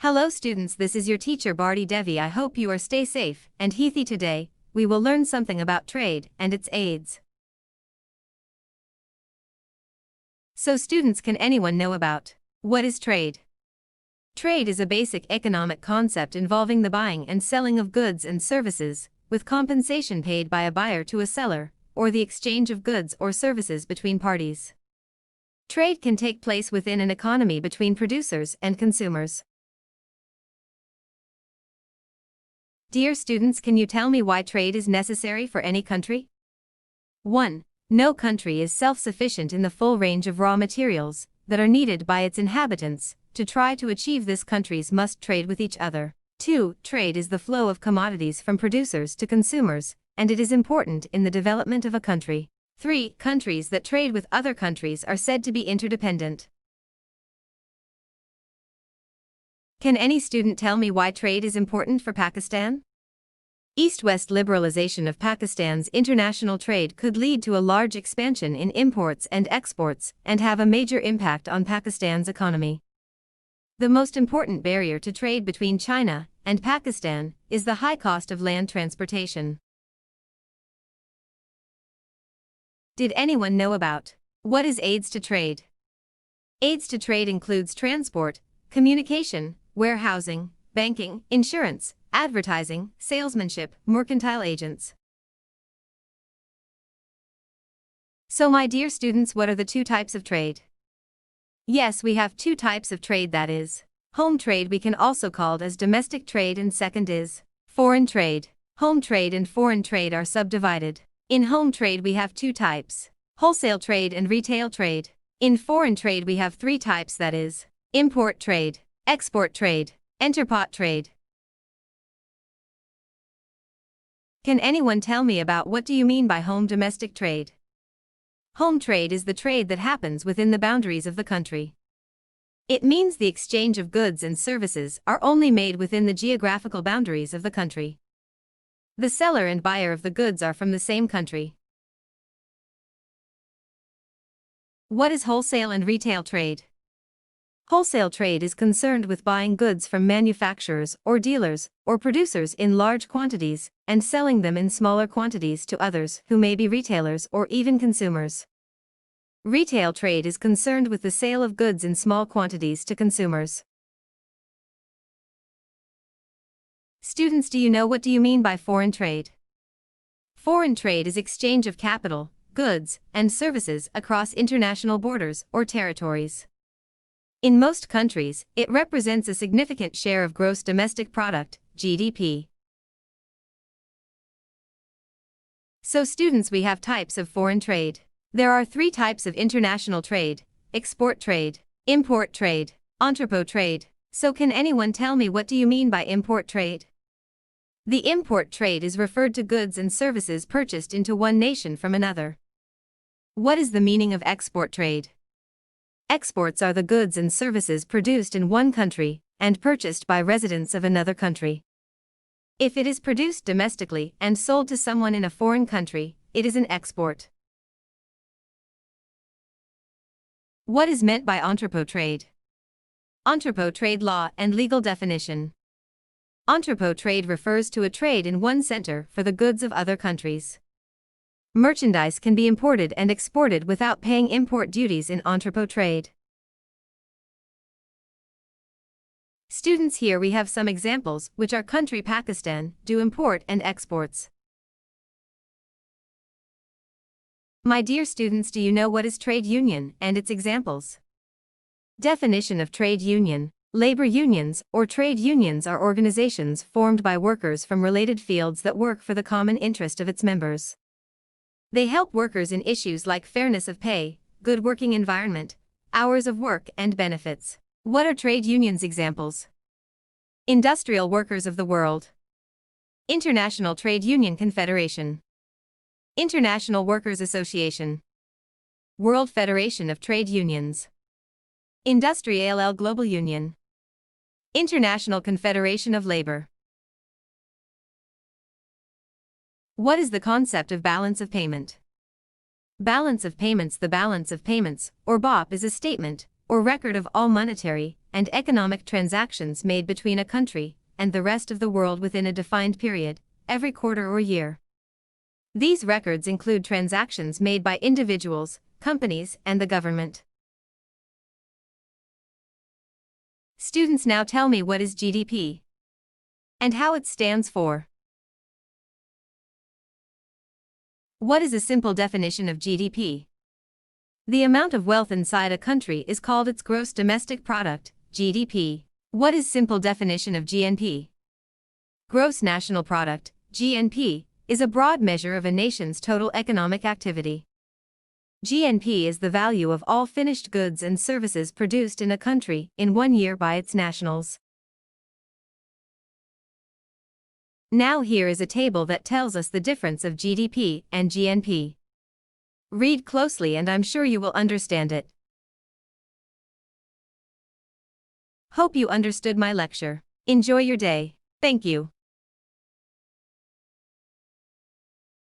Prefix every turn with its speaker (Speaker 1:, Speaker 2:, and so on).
Speaker 1: Hello students, this is your teacher Barty Devi. I hope you are stay safe and healthy. Today, we will learn something about trade and its aids. So students, can anyone know about what is trade? Trade is a basic economic concept involving the buying and selling of goods and services, with compensation paid by a buyer to a seller, or the exchange of goods or services between parties. Trade can take place within an economy between producers and consumers. Dear students, can you tell me why trade is necessary for any country? 1. No country is self-sufficient in the full range of raw materials that are needed by its inhabitants. To try to achieve this, countries must trade with each other. 2. Trade is the flow of commodities from producers to consumers, and it is important in the development of a country. 3. Countries that trade with other countries are said to be interdependent. Can any student tell me why trade is important for Pakistan? East-west liberalization of Pakistan's international trade could lead to a large expansion in imports and exports and have a major impact on Pakistan's economy. The most important barrier to trade between China and Pakistan is the high cost of land transportation. Did anyone know about what is aids to trade? Aids to trade includes transport, communication, warehousing, banking, insurance, advertising, salesmanship, mercantile agents. So my dear students, what are the two types of trade? Yes, we have two types of trade, that is, home trade we can also called as domestic trade, and second is foreign trade. Home trade and foreign trade are subdivided. In home trade we have two types, wholesale trade and retail trade. In foreign trade we have three types, that is, import trade, export trade, interpot trade. Can anyone tell me about what do you mean by home domestic trade? Home trade is the trade that happens within the boundaries of the country. It means the exchange of goods and services are only made within the geographical boundaries of the country. The seller and buyer of the goods are from the same country. What is wholesale and retail trade? Wholesale trade is concerned with buying goods from manufacturers or dealers or producers in large quantities and selling them in smaller quantities to others who may be retailers or even consumers. Retail trade is concerned with the sale of goods in small quantities to consumers. Students, do you know what do you mean by foreign trade? Foreign trade is exchange of capital, goods, and services across international borders or territories. In most countries, it represents a significant share of gross domestic product, GDP. So students, we have types of foreign trade. There are three types of international trade: export trade, import trade, entrepot trade. So can anyone tell me what do you mean by import trade? The import trade is referred to goods and services purchased into one nation from another. What is the meaning of export trade? Exports are the goods and services produced in one country and purchased by residents of another country. If it is produced domestically and sold to someone in a foreign country, it is an export. What is meant by entrepot trade? Entrepot trade law and legal definition. Entrepot trade refers to a trade in one center for the goods of other countries. Merchandise can be imported and exported without paying import duties in entrepot trade. Students, here we have some examples which our country Pakistan do import and exports. My dear students, do you know what is trade union and its examples? Definition of trade union. Labor unions or trade unions are organizations formed by workers from related fields that work for the common interest of its members. They help workers in issues like fairness of pay, good working environment, hours of work, and benefits. What are trade unions examples? Industrial Workers of the World, International Trade Union Confederation, International Workers Association, World Federation of Trade Unions, Industrielle Global Union, International Confederation of Labor. What is the concept of balance of payment? Balance of payments. The balance of payments, or BOP, is a statement or record of all monetary and economic transactions made between a country and the rest of the world within a defined period, every quarter or year. These records include transactions made by individuals, companies, and the government. Students, now tell me, what is GDP and how it stands for? What is a simple definition of GDP? The amount of wealth inside a country is called its gross domestic product, GDP. What is simple definition of GNP? Gross national product, GNP, is a broad measure of a nation's total economic activity. GNP is the value of all finished goods and services produced in a country in 1 year by its nationals. Now here is a table that tells us the difference of GDP and GNP. Read closely and I'm sure you will understand it. Hope you understood my lecture. Enjoy your day. Thank you.